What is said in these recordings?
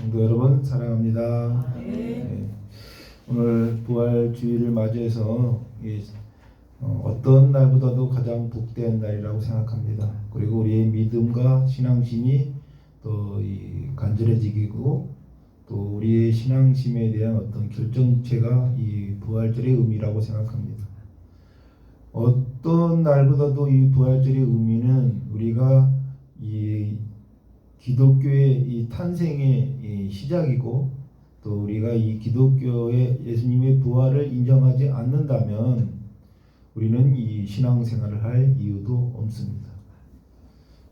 성도 여러분 사랑합니다. 네. 오늘 부활주의를 맞이해서 어떤 날보다도 가장 복된 날이라고 생각합니다. 그리고 우리의 믿음과 신앙심이 또 간절해지고 또 우리의 신앙심에 대한 어떤 결정체가 이 부활절의 의미라고 생각합니다. 어떤 날보다도 이 부활절의 의미는 우리가 이 기독교의 이 탄생의 이 시작이고 또 우리가 이 기독교의 예수님의 부활을 인정하지 않는다면 우리는 이 신앙생활을 할 이유도 없습니다.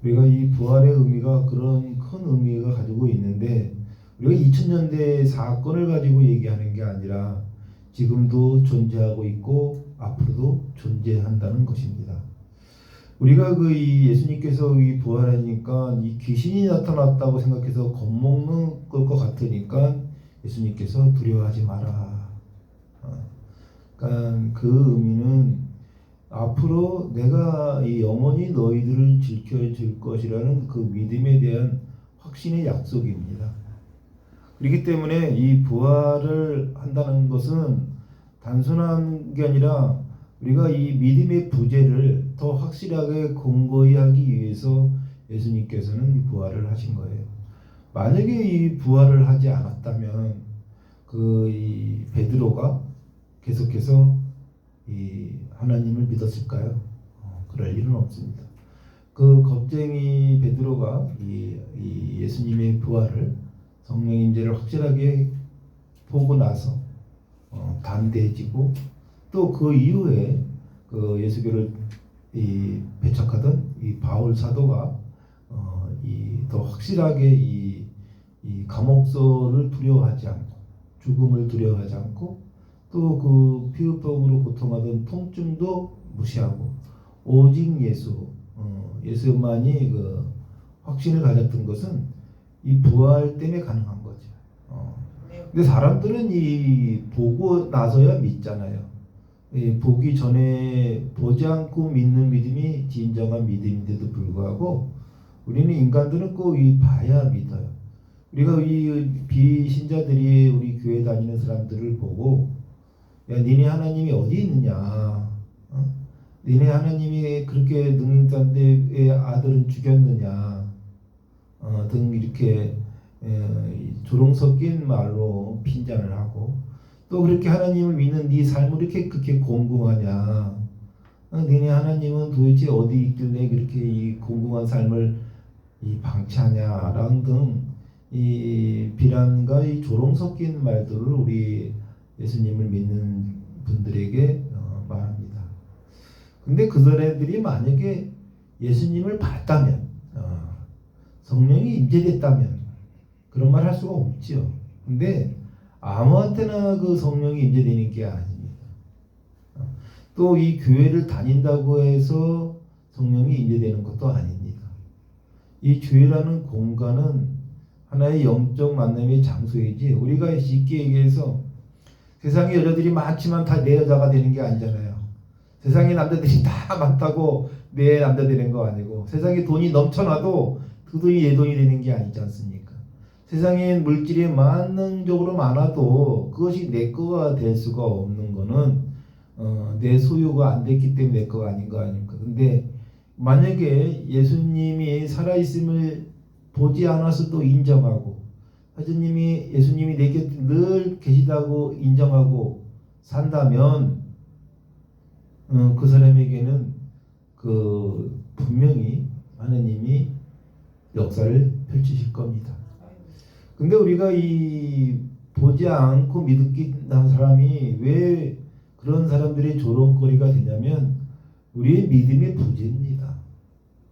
우리가 이 부활의 의미가 그런 큰 의미가 가지고 있는데 우리가 2000년대 사건을 가지고 얘기하는 게 아니라 지금도 존재하고 있고 앞으로도 존재한다는 것입니다. 우리가 이 예수님께서 이 부활하니까 이 귀신이 나타났다고 생각해서 겁먹는 것 같으니까 예수님께서 두려워하지 마라. 그러니까 그 의미는 앞으로 내가 영원히 너희들을 지켜줄 것이라는 그 믿음에 대한 확신의 약속입니다. 그렇기 때문에 이 부활을 한다는 것은 단순한 게 아니라 우리가 이 믿음의 부재를 더 확실하게 공고히 하기 위해서 예수님께서는 부활을 하신 거예요. 만약에 이 부활을 하지 않았다면 이 베드로가 계속해서 이 하나님을 믿었을까요? 그럴 일은 없습니다. 그 겁쟁이 베드로가 이 예수님의 부활을 성령의 임재를 확실하게 보고 나서 담대해지고 또 그 이후에 그 예수교를 배척하던 이 바울 사도가 더 확실하게 이 감옥서를 두려워하지 않고 죽음을 두려워하지 않고 또 그 피부병으로 고통하던 통증도 무시하고 오직 예수만이 그 확신을 가졌던 것은 이 부활 때문에 가능한 거죠. 근데 사람들은 보고 나서야 믿잖아요. 보기 전에 보지 않고 믿는 믿음이 진정한 믿음인데도 불구하고 우리는 인간들은 꼭 봐야 믿어요. 우리가 비신자들이 우리 교회 다니는 사람들을 보고 야 니네 하나님이 어디 있느냐, 니네 하나님이 그렇게 능력자인데 왜 아들은 죽였느냐 등 이렇게 조롱 섞인 말로 빈잔을 하고 또 그렇게 하나님을 믿는 네 삶을 이렇게 그렇게 공공하냐, 너네 하나님은 도대체 어디 있길래 그렇게 이 공공한 삶을 방치하냐라는 등 비난과 조롱 섞인 말들을 우리 예수님을 믿는 분들에게 말합니다. 근데 그들이 만약에 예수님을 봤다면 성령이 임재됐다면 그런 말 할 수가 없지요. 근데 아무한테나 그 성령이 임재되는 게 아닙니다. 또 이 교회를 다닌다고 해서 성령이 임재되는 것도 아닙니다. 이 교회라는 공간은 하나의 영적 만남의 장소이지 우리가 쉽게 얘기해서 세상에 여자들이 많지만 다 내 여자가 되는 게 아니잖아요. 세상에 남자들이 다 많다고 내 남자 되는 거 아니고 세상에 돈이 넘쳐나도 그 돈이 내 돈이 되는 게 아니지 않습니까? 세상에 물질이 만능적으로 많아도 그것이 내 거가 될 수가 없는 거는 내 소유가 안 됐기 때문에 내 거가 아닌 거 아닙니까? 근데 만약에 예수님이 살아있음을 보지 않아서도 인정하고 예수님이 내 곁에 늘 계시다고 인정하고 산다면 그 사람에게는 분명히 하나님이 역사를 펼치실 겁니다. 근데 우리가 보지 않고 믿기는 사람이 왜 그런 사람들의 조롱거리가 되냐면 우리의 믿음의 부재입니다.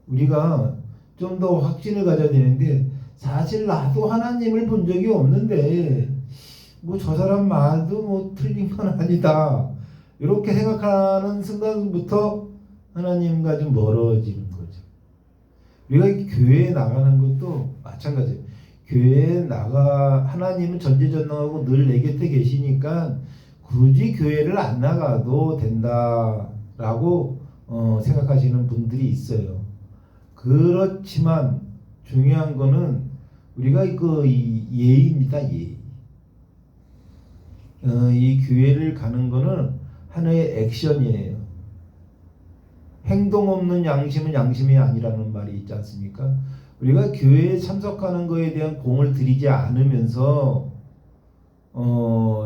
우리가 좀 더 확신을 가져야 되는데 사실 나도 하나님을 본 적이 없는데 저 사람 말도 틀린 건 아니다 이렇게 생각하는 순간부터 하나님과 좀 멀어지는 거죠. 우리가 교회에 나가는 것도 마찬가지예요. 교회에 하나님은 전지전능하고 늘 내 곁에 계시니까 굳이 교회를 안 나가도 된다라고 생각하시는 분들이 있어요. 그렇지만 중요한 거는 우리가 이 예의입니다. 예의. 이 교회를 가는 거는 하나의 액션이에요. 행동 없는 양심은 양심이 아니라는 말이 있지 않습니까? 우리가 교회에 참석하는 것에 대한 공을 들이지 않으면서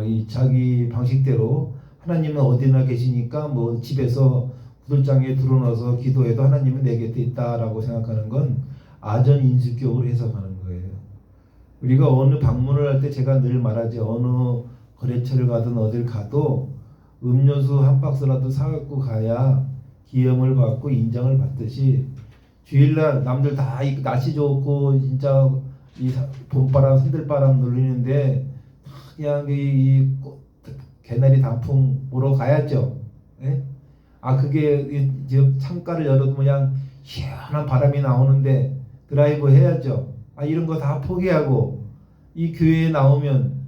이 자기 방식대로 하나님은 어디나 계시니까 뭐 집에서 구들장에 들어넣어서 기도해도 하나님은 내 곁에 있다라고 생각하는 건 아전인수격으로 해석하는 거예요. 우리가 어느 방문을 할 때 제가 늘 말하지, 어느 거래처를 가든 어딜 가도 음료수 한 박스라도 사갖고 가야 기염을 받고 인정을 받듯이, 주일날 남들 다 날씨 좋고 진짜 이 봄바람 산들바람 눌리는데 그냥 개나리 단풍 보러 가야죠. 예? 그게 지금 창가를 열어도 그냥 시원한 바람이 나오는데 드라이브 해야죠. 이런 거 다 포기하고 이 교회에 나오면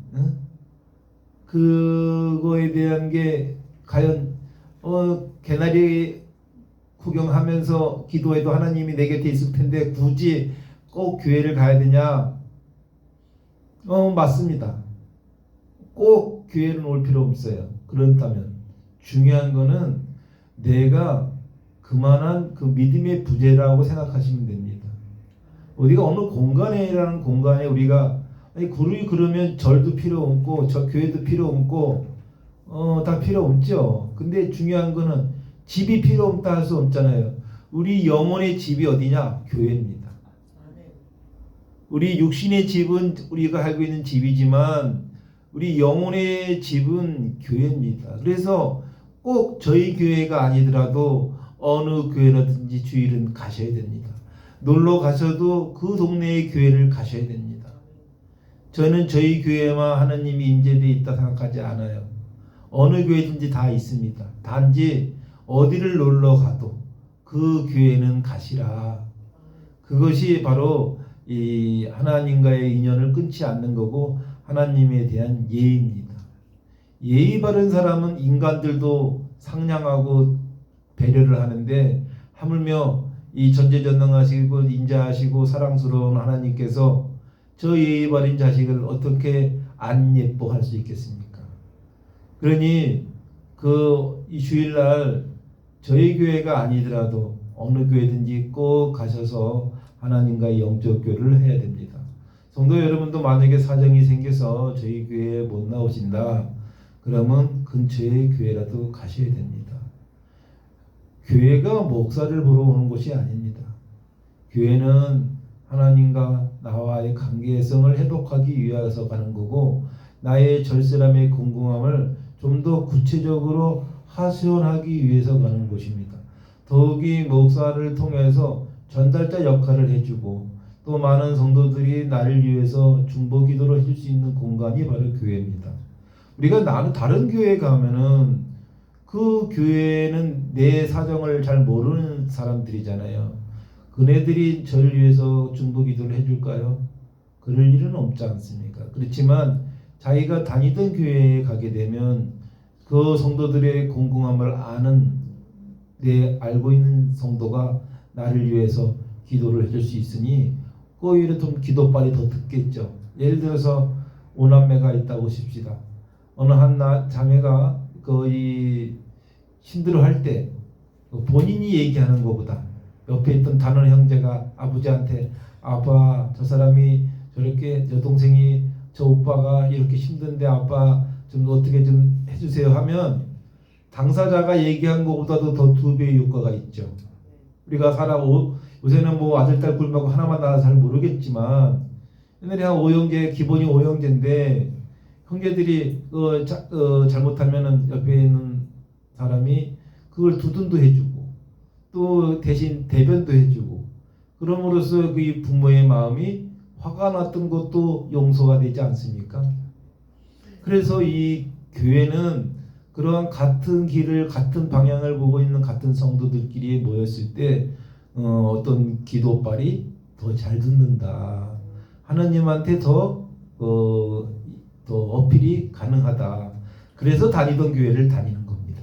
그거에 대한 게 과연 개나리 구경하면서 기도해도 하나님이 내 곁에 있을 텐데 굳이 꼭 교회를 가야 되냐? 맞습니다. 꼭 교회는 올 필요 없어요. 그렇다면 중요한 거는 내가 그만한 그 믿음의 부재라고 생각하시면 됩니다. 우리가 어느 공간에라는 공간에 우리가 그러면 절도 필요 없고 저 교회도 필요 없고 다 필요 없죠. 근데 중요한 거는 집이 필요 없다 할 수 없잖아요. 우리 영혼의 집이 어디냐? 교회입니다. 우리 육신의 집은 우리가 알고 있는 집이지만 우리 영혼의 집은 교회입니다. 그래서 꼭 저희 교회가 아니더라도 어느 교회라든지 주일은 가셔야 됩니다. 놀러 가셔도 그 동네의 교회를 가셔야 됩니다. 저는 저희 교회만 하나님이 임재되어 있다 생각하지 않아요. 어느 교회든지 다 있습니다. 단지 어디를 놀러 가도 그 교회는 가시라. 그것이 바로 이 하나님과의 인연을 끊지 않는 거고 하나님에 대한 예의입니다. 예의 바른 사람은 인간들도 상냥하고 배려를 하는데, 하물며 이 전지전능하시고 인자하시고 사랑스러운 하나님께서 저 예의 바른 자식을 어떻게 안 예뻐할 수 있겠습니까? 그러니 이 주일날 저희 교회가 아니더라도 어느 교회든지 꼭 가셔서 하나님과의 영적 교류를 해야 됩니다. 성도 여러분도 만약에 사정이 생겨서 저희 교회에 못 나오신다 그러면 근처의 교회라도 가셔야 됩니다. 교회가 목사를 보러 오는 곳이 아닙니다. 교회는 하나님과 나와의 관계성을 회복하기 위해서 가는 거고, 나의 절실함의 궁금함을 좀 더 구체적으로 하소연하기 위해서 가는 곳입니다. 더욱이 목사를 통해서 전달자 역할을 해주고 또 많은 성도들이 나를 위해서 중보 기도를 해줄 수 있는 공간이 바로 교회입니다. 우리가 다른 교회에 가면은 그 교회는 내 사정을 잘 모르는 사람들이잖아요. 그네들이 저를 위해서 중보 기도를 해줄까요? 그럴 일은 없지 않습니까? 그렇지만 자기가 다니던 교회에 가게 되면 그 성도들의 궁금함을 아는 알고 있는 성도가 나를 위해서 기도를 해줄 수 있으니 오히려 좀 기도빨이 더 듣겠죠. 예를 들어서 오남매가 있다고 칩시다. 어느 한 자매가 거의 힘들어할 때 본인이 얘기하는 것보다 옆에 있던 다른 형제가 아버지한테, 아빠 저 사람이 저렇게, 저 동생이, 저 오빠가 이렇게 힘든데 아빠 좀 어떻게 좀 해주세요 하면 당사자가 얘기한 것보다도 더 2배의 효과가 있죠. 우리가 요새는 뭐 아들 딸 굶고 하나만 나라 잘 모르겠지만 옛날에 한 5형제, 기본이 5형제인데 형제들이 잘못하면은 옆에 있는 사람이 그걸 두둔도 해주고 또 대신 대변도 해주고, 그럼으로써 그 부모의 마음이 화가 났던 것도 용서가 되지 않습니까? 그래서 이 교회는 그러한 같은 길을, 같은 방향을 보고 있는 같은 성도들끼리 모였을 때 어떤 기도빨이 더 잘 듣는다, 하나님한테 더 어필이 가능하다. 그래서 다니던 교회를 다니는 겁니다.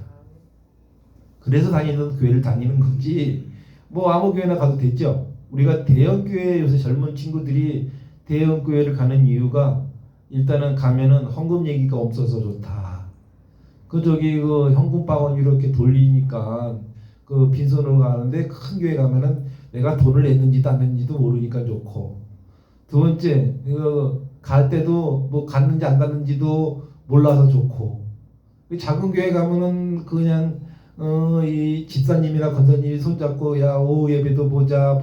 그래서 다니던 교회를 다니는 거지 뭐 아무 교회나 가도 됐죠. 우리가 대형 교회, 요새 젊은 친구들이 대형 교회를 가는 이유가 일단은 가면은 헌금 얘기가 없어서 좋다. 그 현금 바구니 이렇게 돌리니까 그 빈손으로 가는데 큰 교회 가면은 내가 돈을 냈는지도 안 냈는지도 모르니까 좋고, 두 번째 갈 때도 뭐 갔는지 안 갔는지도 몰라서 좋고, 작은 교회 가면은 그냥 이 집사님이나 권사님이 손잡고 야 오후 예배도 보자,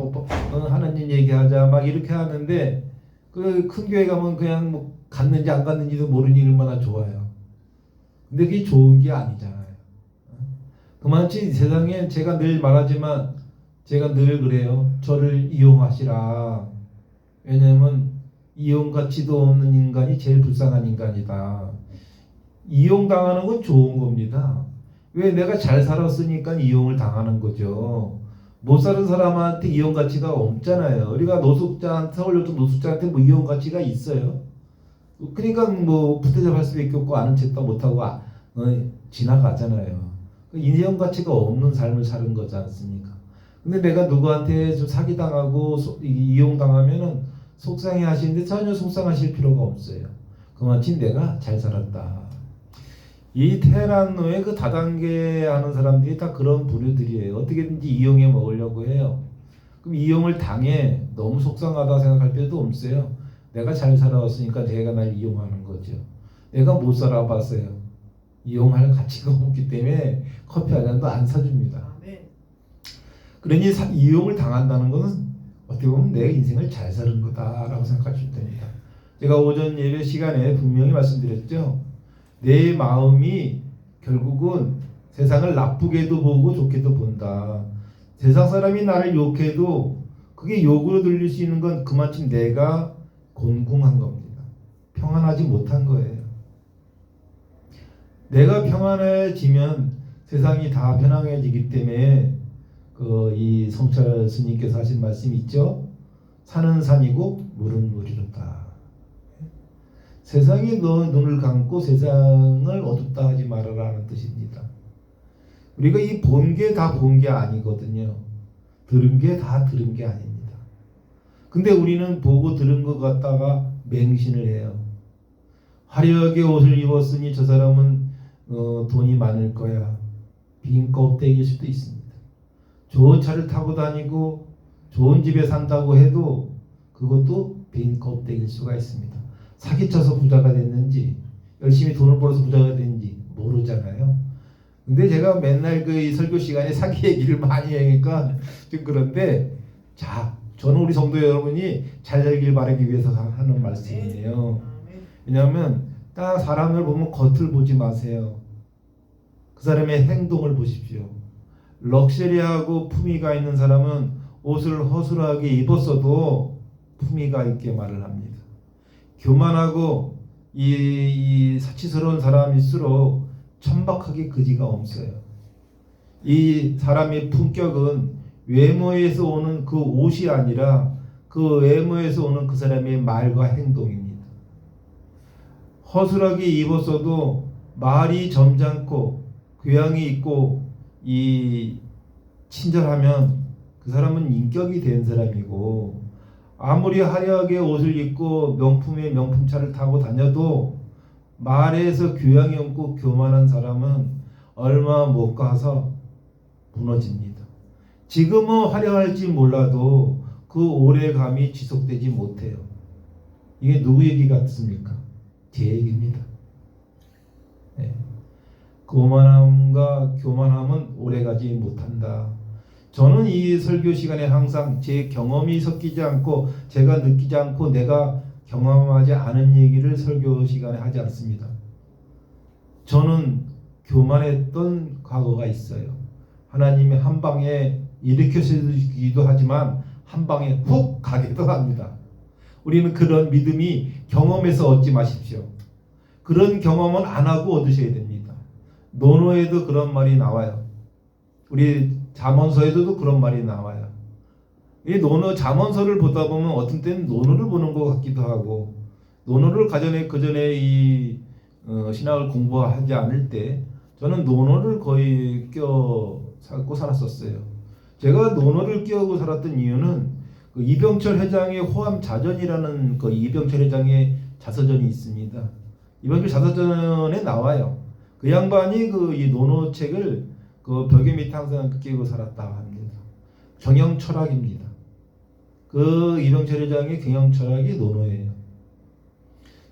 하나님 얘기하자 막 이렇게 하는데, 그 큰 교회 가면 그냥 뭐 갔는지 안 갔는지도 모르니 얼마나 좋아요. 근데 그게 좋은 게 아니잖아요. 그만치 세상에 제가 늘 말하지만 제가 늘 그래요. 저를 이용하시라. 왜냐하면 이용 가치도 없는 인간이 제일 불쌍한 인간이다. 이용당하는 건 좋은 겁니다. 왜? 내가 잘 살았으니까 이용을 당하는 거죠. 못 사는 사람한테 이용 가치가 없잖아요. 우리가 서울역도 노숙자한테 뭐 이용 가치가 있어요. 그러니까 뭐 부대접할 수밖에 없고 아는 척도 못하고 지나가잖아요. 인형 가치가 없는 삶을 사는 거지 않습니까? 근데 내가 누구한테 좀 사기당하고 이용당하면은 속상해 하시는데 전혀 속상하실 필요가 없어요. 그만큼 내가 잘 살았다. 이 테헤란 후에 그 다단계 하는 사람들이 다 그런 부류들이에요. 어떻게든지 이용해 먹으려고 해요. 그럼 이용을 당해 너무 속상하다 생각할 필요도 없어요. 내가 잘 살아왔으니까 내가 날 이용하는 거죠. 내가 못 살아봤어요. 이용할 가치가 없기 때문에 커피 한 잔도 안 사줍니다. 그러니 이용을 당한다는 것은 어떻게 보면 내 인생을 잘 사는 거다라고 생각하시면 됩니다. 제가 오전 예배 시간에 분명히 말씀드렸죠. 내 마음이 결국은 세상을 나쁘게도 보고 좋게도 본다. 세상 사람이 나를 욕해도 그게 욕으로 들릴 수 있는 건 그만큼 내가 곤궁한 겁니다. 평안하지 못한 거예요. 내가 평안해지면 세상이 다 편안해지기 때문에 이 성철 스님께서 하신 말씀이 있죠. 산은 산이고 물은 물이로다. 세상이 너 눈을 감고 세상을 어둡다 하지 말아라는 뜻입니다. 우리가 이 본 게 다 본 게 아니거든요. 들은 게 다 들은 게 아닙니다. 근데 우리는 보고 들은 것 갖다가 맹신을 해요. 화려하게 옷을 입었으니 저 사람은 돈이 많을 거야. 빈 껍데기일 수도 있습니다. 좋은 차를 타고 다니고 좋은 집에 산다고 해도 그것도 빈 껍데기일 수가 있습니다. 사기쳐서 부자가 됐는지 열심히 돈을 벌어서 부자가 됐는지 모르잖아요. 근데 제가 맨날 그 설교 시간에 사기 얘기를 많이 하니까 좀 그런데, 자, 저는 우리 성도 여러분이 잘 살길 바라기 위해서 하는 말씀이에요. 왜냐하면 딱 사람을 보면 겉을 보지 마세요. 그 사람의 행동을 보십시오. 럭셔리하고 품위가 있는 사람은 옷을 허술하게 입었어도 품위가 있게 말을 합니다. 교만하고 이 사치스러운 사람일수록 천박하게 그지가 없어요. 이 사람의 품격은 외모에서 오는 그 옷이 아니라 그 외모에서 오는 그 사람의 말과 행동입니다. 허술하게 입었어도 말이 점잖고 교양이 있고 이 친절하면 그 사람은 인격이 된 사람이고, 아무리 화려하게 옷을 입고 명품의 명품차를 타고 다녀도 말에서 교양이 없고 교만한 사람은 얼마 못 가서 무너집니다. 지금은 화려할지 몰라도 그 오래감이 지속되지 못해요. 이게 누구 얘기 같습니까? 제 얘기입니다. 네. 거만함과 교만함은 오래가지 못한다. 저는 이 설교 시간에 항상 제 경험이 섞이지 않고 제가 느끼지 않고 내가 경험하지 않은 얘기를 설교 시간에 하지 않습니다. 저는 교만했던 과거가 있어요. 하나님이 한 방에 일으켜주기도 하지만 한 방에 훅 가기도 합니다. 우리는 그런 믿음이 경험에서 얻지 마십시오. 그런 경험은 안 하고 얻으셔야 됩니다. 논어에도 그런 말이 나와요. 우리 잠언서에도 그런 말이 나와요. 이 논어 잠언서를 보다 보면 어떤 때는 논어를 보는 것 같기도 하고, 논어를 그전에 이 신학을 공부하지 않을 때 저는 논어를 거의 껴 살고 살았었어요. 제가 논어를 끼우고 살았던 이유는 그 이병철 회장의 호암 자전이라는 그 이병철 회장의 자서전이 있습니다. 이병철 자서전에 나와요. 그 양반이 그 이 논어책을 그 벽에 밑에 항상 끼고 살았다고 합니다. 경영 철학입니다. 그 이병철 회장의 경영 철학이 논어예요.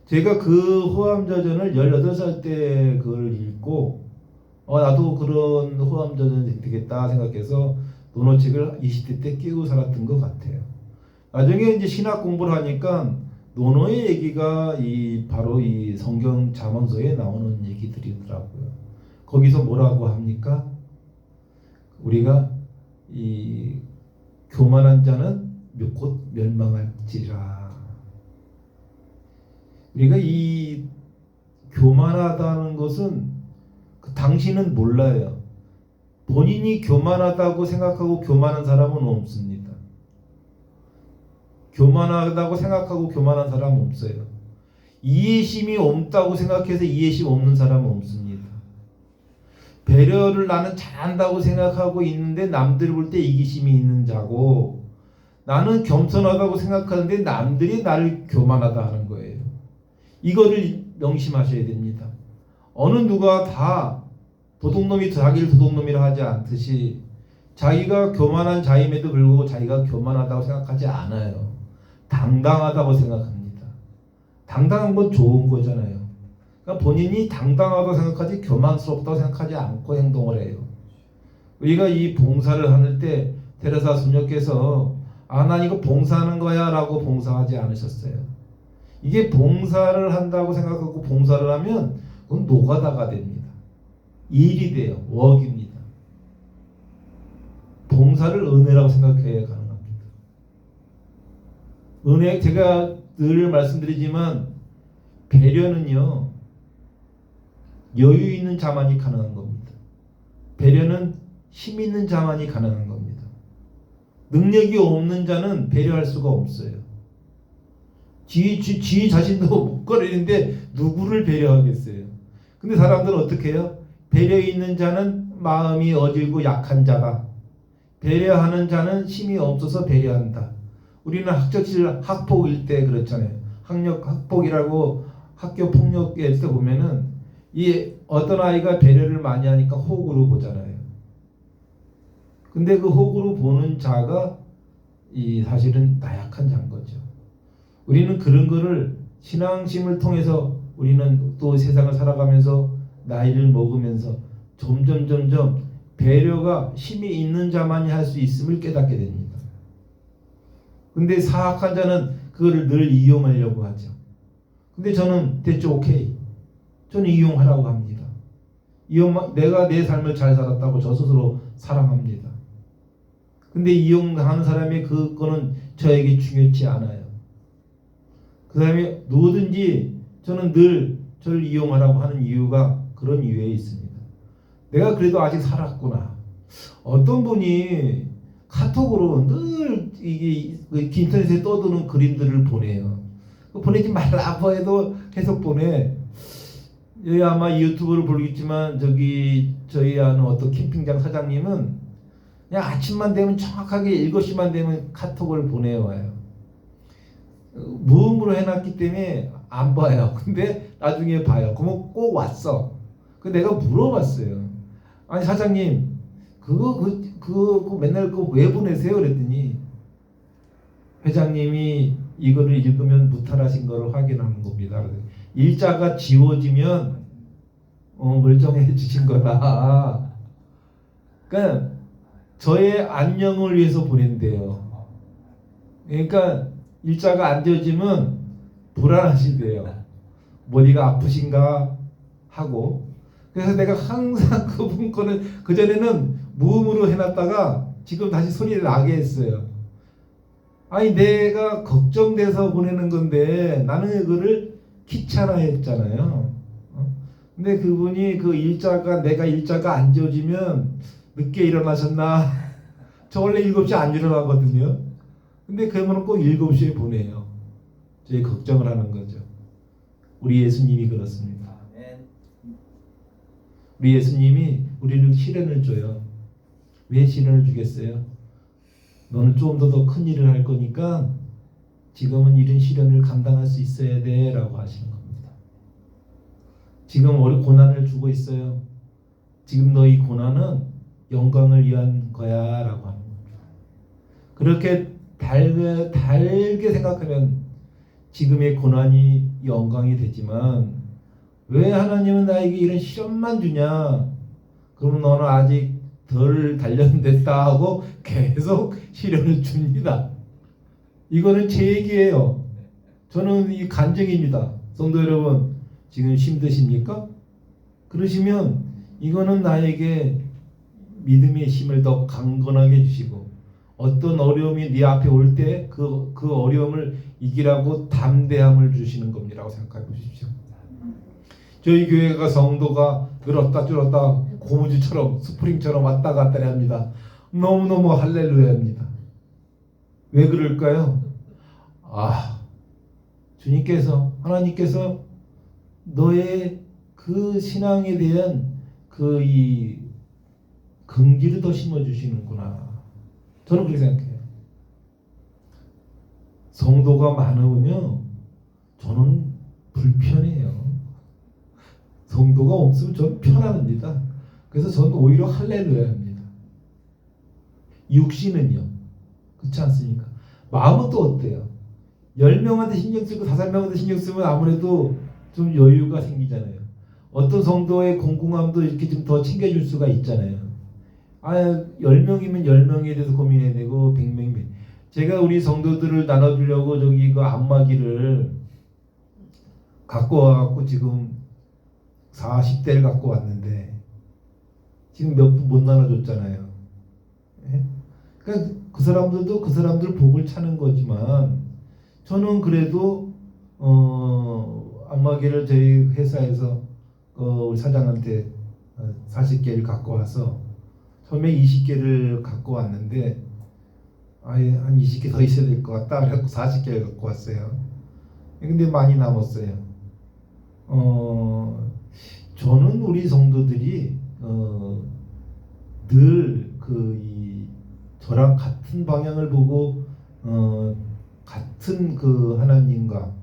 제가 그 호암 자전을 18살 때 그걸 읽고 나도 그런 호암 자전이 되겠다 생각해서 논어책을 20대 때 끼고 살았던 것 같아요. 나중에 이제 신학 공부를 하니까 논어의 얘기가 바로 이 성경 잠언서에 나오는 얘기들이더라고요. 거기서 뭐라고 합니까? 우리가 이 교만한 자는 곧 멸망할지라. 우리가 이 교만하다는 것은 당신은 몰라요. 본인이 교만하다고 생각하고 교만한 사람은 없습니다. 교만하다고 생각하고 교만한 사람은 없어요. 이해심이 없다고 생각해서 이해심 없는 사람은 없습니다. 배려를 나는 잘한다고 생각하고 있는데 남들 볼 때 이기심이 있는 자고, 나는 겸손하다고 생각하는데 남들이 나를 교만하다 하는 거예요. 이거를 명심하셔야 됩니다. 어느 누가 다 도둑놈이 자기를 도둑놈이라 하지 않듯이 자기가 교만한 자임에도 불구하고 자기가 교만하다고 생각하지 않아요. 당당하다고 생각합니다. 당당한 건 좋은 거잖아요. 그러니까 본인이 당당하다고 생각하지 교만스럽다고 생각하지 않고 행동을 해요. 우리가 이 봉사를 하는 때 테레사 수녀께서 난 이거 봉사하는 거야 라고 봉사하지 않으셨어요. 이게 봉사를 한다고 생각하고 봉사를 하면 그건 노가다가 됩니다. 일이 돼요. 웍입니다. 봉사를 은혜라고 생각해야 가능합니다. 은혜, 제가 늘 말씀드리지만 배려는요, 여유 있는 자만이 가능한 겁니다. 배려는 힘 있는 자만이 가능한 겁니다. 능력이 없는 자는 배려할 수가 없어요. 지 자신도 못 거리는데 누구를 배려하겠어요? 근데 사람들은 어떻게 해요? 배려 있는 자는 마음이 어질고 약한 자다. 배려하는 자는 힘이 없어서 배려한다. 우리는 학적실 학폭일 때 그렇잖아요. 학폭이라고 학교 폭력에서 보면은 이 어떤 아이가 배려를 많이 하니까 호구로 보잖아요. 근데 그 호구로 보는 자가 사실은 나약한 자인 거죠. 우리는 그런 거를 신앙심을 통해서 우리는 또 세상을 살아가면서 나이를 먹으면서 점점 배려가 힘이 있는 자만이 할 수 있음을 깨닫게 됩니다. 근데 사악한 자는 그거를 늘 이용하려고 하죠. 근데 저는 됐죠, 오케이. 저는 이용하라고 합니다. 내가 내 삶을 잘 살았다고 저 스스로 사랑합니다. 근데 이용하는 사람의 그거는 저에게 중요치 않아요. 그 사람이 누구든지 저는 늘 저를 이용하라고 하는 이유가 그런 이유에 있습니다. 내가 그래도 아직 살았구나. 어떤 분이 카톡으로 늘 이게 인터넷에 떠도는 그림들을 보내요. 보내지 말라고 해도 계속 보내. 아마 유튜브를 보겠지만 저희 아는 어떤 캠핑장 사장님은 그냥 아침만 되면 정확하게 7시만 되면 카톡을 보내와요. 무음으로 해놨기 때문에 안 봐요. 근데 나중에 봐요. 그러면 꼭 왔어. 내가 물어봤어요. 아니 사장님 그거 맨날 그거 왜 보내세요? 그랬더니 회장님이 이거를 읽으면 무탈하신 거를 확인하는 겁니다. 일자가 지워지면 멀쩡해지신 거다. 그러니까 저의 안녕을 위해서 보낸대요. 그러니까 일자가 안 지워지면 불안하시대요. 머리가 아프신가 하고. 그래서 내가 항상 그분 거는 그전에는 무음으로 해놨다가 지금 다시 소리를 나게 했어요. 아니 내가 걱정돼서 보내는 건데 나는 그거를 귀찮아했잖아요. 근데 그분이 내가 일자가 안 지워지면 늦게 일어나셨나? 저 원래 7시 안 일어나거든요. 근데 그러면 꼭 7시에 보내요. 저희 걱정을 하는 거죠. 우리 예수님이 그렇습니다. 우리 예수님이 우리는 시련을 줘요. 왜 시련을 주겠어요? 너는 좀 더 큰 일을 할 거니까 지금은 이런 시련을 감당할 수 있어야 돼 라고 하시는 겁니다. 지금 우리 고난을 주고 있어요. 지금 너희 고난은 영광을 위한 거야 라고 하는 겁니다. 그렇게 달게 생각하면 지금의 고난이 영광이 되지만 왜 하나님은 나에게 이런 시련만 주냐? 그러면 너는 아직 덜 단련됐다 하고 계속 시련을 줍니다. 이거는 제 얘기예요. 저는 이 간증입니다. 성도 여러분, 지금 힘드십니까? 그러시면 이거는 나에게 믿음의 힘을 더 강건하게 해주시고 어떤 어려움이 네 앞에 올 때 그 어려움을 이기라고 담대함을 주시는 겁니다라고 생각해 보십시오. 저희 교회가 성도가 늘었다 줄었다 고무줄처럼 스프링처럼 왔다 갔다 합니다. 너무너무 할렐루야입니다. 왜 그럴까요? 주님께서 하나님께서 너의 그 신앙에 대한 그 이 긍지를 더 심어주시는구나. 저는 그렇게 생각해요. 성도가 많으면요 저는 불편해요. 성도가 없으면 저는 편안합니다. 그래서 저는 오히려 할렐루야입니다. 육신은요 그렇지 않습니까? 마음은 또 어때요? 10명한테 신경 쓰고 5명한테 신경 쓰면 아무래도 좀 여유가 생기잖아요. 어떤 성도의 공공함도 이렇게 좀 더 챙겨줄 수가 있잖아요. 10명이면 10명에 대해서 고민해야 되고 100명이면 제가 우리 성도들을 나눠주려고 저기 그 안마기를 갖고 와갖고 지금 40대를 갖고 왔는데 지금 몇 분 못 나눠줬잖아요. 그러니까 그 사람들도 그 사람들 복을 차는 거지만 저는 그래도 안마기를 저희 회사에서 우리 사장한테 40개를 갖고 와서 처음에 20개를 갖고 왔는데 한 20개 더 있어야 될 것 같다 그래서 40개를 갖고 왔어요. 근데 많이 남았어요. 저는 우리 성도들이 늘 저랑 같은 방향을 보고 같은 그 하나님과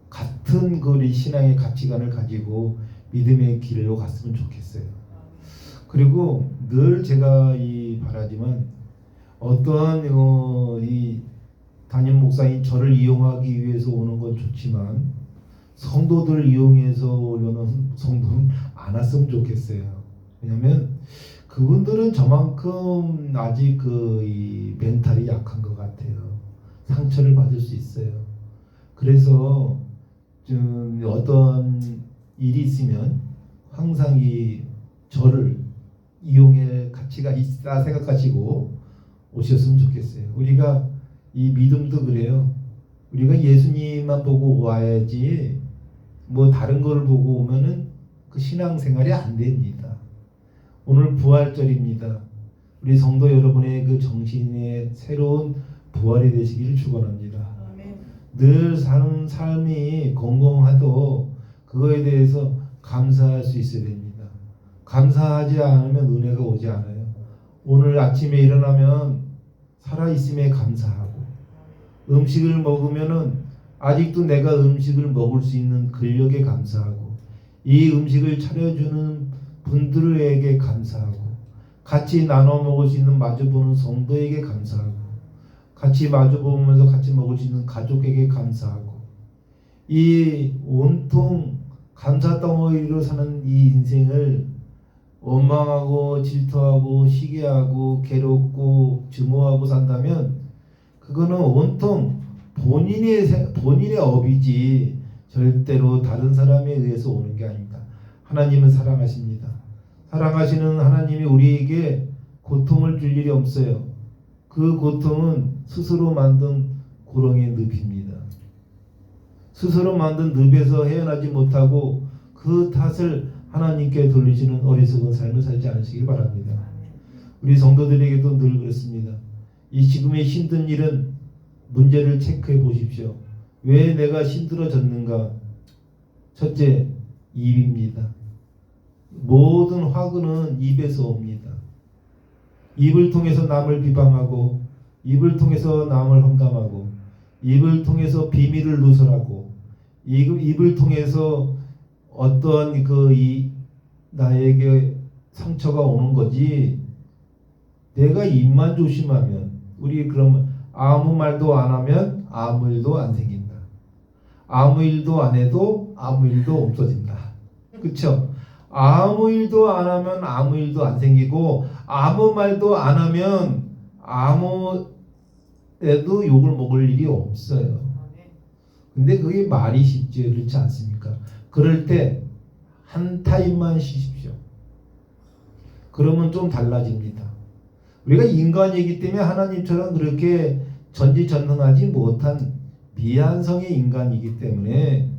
같은 그 우리 신앙의 가치관을 가지고 믿음의 길로 갔으면 좋겠어요. 그리고 늘 제가 바라지만 어떠한 이 담임 목사인 저를 이용하기 위해서 오는 건 좋지만 성도들 이용해서 오려는 성도는 안 왔으면 좋겠어요. 왜냐하면 그분들은 저만큼 아직 이 멘탈이 약한 것 같아요. 상처를 받을 수 있어요. 그래서 좀 어떤 일이 있으면 항상 저를 이용할 가치가 있다 생각하시고 오셨으면 좋겠어요. 우리가 이 믿음도 그래요. 우리가 예수님만 보고 와야지 뭐 다른 걸 보고 오면은 그 신앙생활이 안 됩니다. 오늘 부활절입니다. 우리 성도 여러분의 그 정신의 새로운 부활이 되시기를 축원합니다. 늘 사는 삶이 건강하도 그거에 대해서 감사할 수 있어야 됩니다. 감사하지 않으면 은혜가 오지 않아요. 오늘 아침에 일어나면 살아있음에 감사하고 음식을 먹으면은 아직도 내가 음식을 먹을 수 있는 근력에 감사하고 이 음식을 차려주는 분들에게 감사하고 같이 나눠 먹을 수 있는 마주보는 성도에게 감사하고 같이 마주보면서 같이 먹을 수 있는 가족에게 감사하고 이 온통 감사 덩어리로 사는 이 인생을 원망하고 질투하고 시기하고 괴롭고 증오하고 산다면 그거는 온통 본인의 업이지 절대로 다른 사람에 의해서 오는 게 아닙니다. 하나님은 사랑하십니다. 사랑하시는 하나님이 우리에게 고통을 줄 일이 없어요. 그 고통은 스스로 만든 고렁의 늪입니다. 스스로 만든 늪에서 헤어나지 못하고 그 탓을 하나님께 돌리시는 어리석은 삶을 살지 않으시길 바랍니다. 우리 성도들에게도 늘 그렇습니다. 이 지금의 힘든 일은 문제를 체크해 보십시오. 왜 내가 힘들어졌는가? 첫째, 입입니다. 모든 화근은 입에서 옵니다. 입을 통해서 남을 비방하고 입을 통해서 남을 험담하고, 입을 통해서 비밀을 누설하고, 입을 통해서 어떤 나에게 상처가 오는 거지. 내가 입만 조심하면, 우리 그럼 아무 말도 안 하면 아무 일도 안 생긴다. 아무 일도 안 해도 아무 일도 없어진다. 그렇죠? 아무 일도 안 하면 아무 일도 안 생기고, 아무 말도 안 하면 아무 애도 욕을 먹을 일이 없어요. 근데 그게 말이 쉽지, 그렇지 않습니까? 그럴 때 한 타임만 쉬십시오. 그러면 좀 달라집니다. 우리가 인간이기 때문에 하나님처럼 그렇게 전지전능하지 못한 미완성의 인간이기 때문에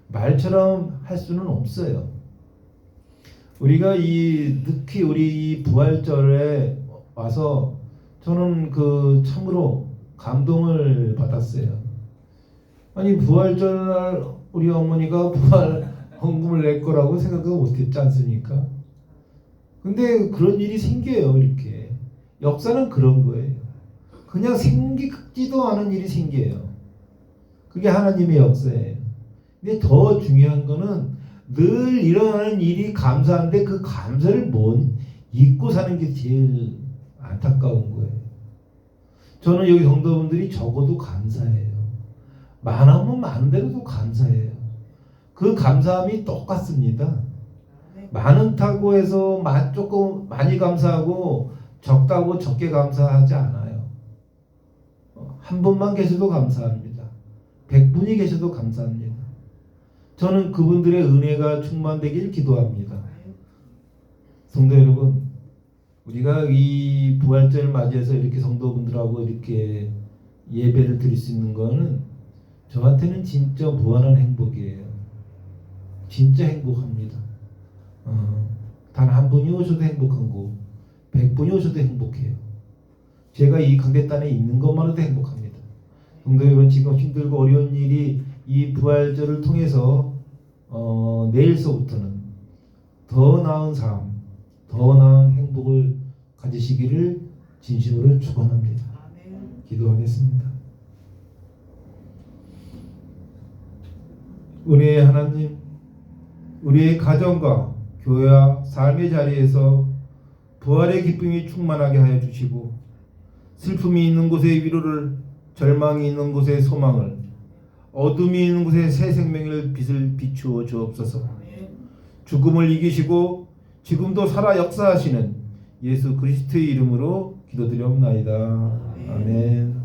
말처럼 할 수는 없어요. 우리가 특히 우리 이 부활절에 와서 저는 참으로 감동을 받았어요. 아니, 부활절날 우리 어머니가 부활 헌금을 낼 거라고 생각을 못했지 않습니까? 근데 그런 일이 생겨요. 이렇게 역사는 그런 거예요. 그냥 생기지도 않은 일이 생겨요. 그게 하나님의 역사예요. 근데 더 중요한 거는 늘 일어나는 일이 감사한데 그 감사를 잊고 사는 게 제일 안타까운 거예요. 저는 여기 성도분들이 적어도 감사해요. 많으면 많은 대로도 감사해요. 그 감사함이 똑같습니다. 많다고 해서 조금 많이 감사하고 적다고 적게 감사하지 않아요. 한 분만 계셔도 감사합니다. 100분이 계셔도 감사합니다. 저는 그분들의 은혜가 충만되길 기도합니다. 성도 여러분, 우리가 이 부활절 맞이해서 이렇게 성도분들하고 이렇게 예배를 드릴 수 있는 거는 저한테는 진짜 무한한 행복이에요. 진짜 행복합니다. 단 한 분이 오셔도 행복한 거, 100분이 오셔도 행복해요. 제가 이 강대단에 있는 것만으로도 행복합니다. 성도 여러분, 지금 힘들고 어려운 일이 이 부활절을 통해서 내일서부터는 더 나은 삶, 더 나은 행복을 가지시기를 진심으로 축원합니다. 기도하겠습니다. 은혜의 하나님, 우리의 가정과 교회와 삶의 자리에서 부활의 기쁨이 충만하게 하여 주시고, 슬픔이 있는 곳에 위로를, 절망이 있는 곳에 소망을, 어둠이 있는 곳에 새 생명의 빛을 비추어 주옵소서. 죽음을 이기시고 지금도 살아 역사하시는 예수 그리스도의 이름으로 기도드리옵나이다. 아멘.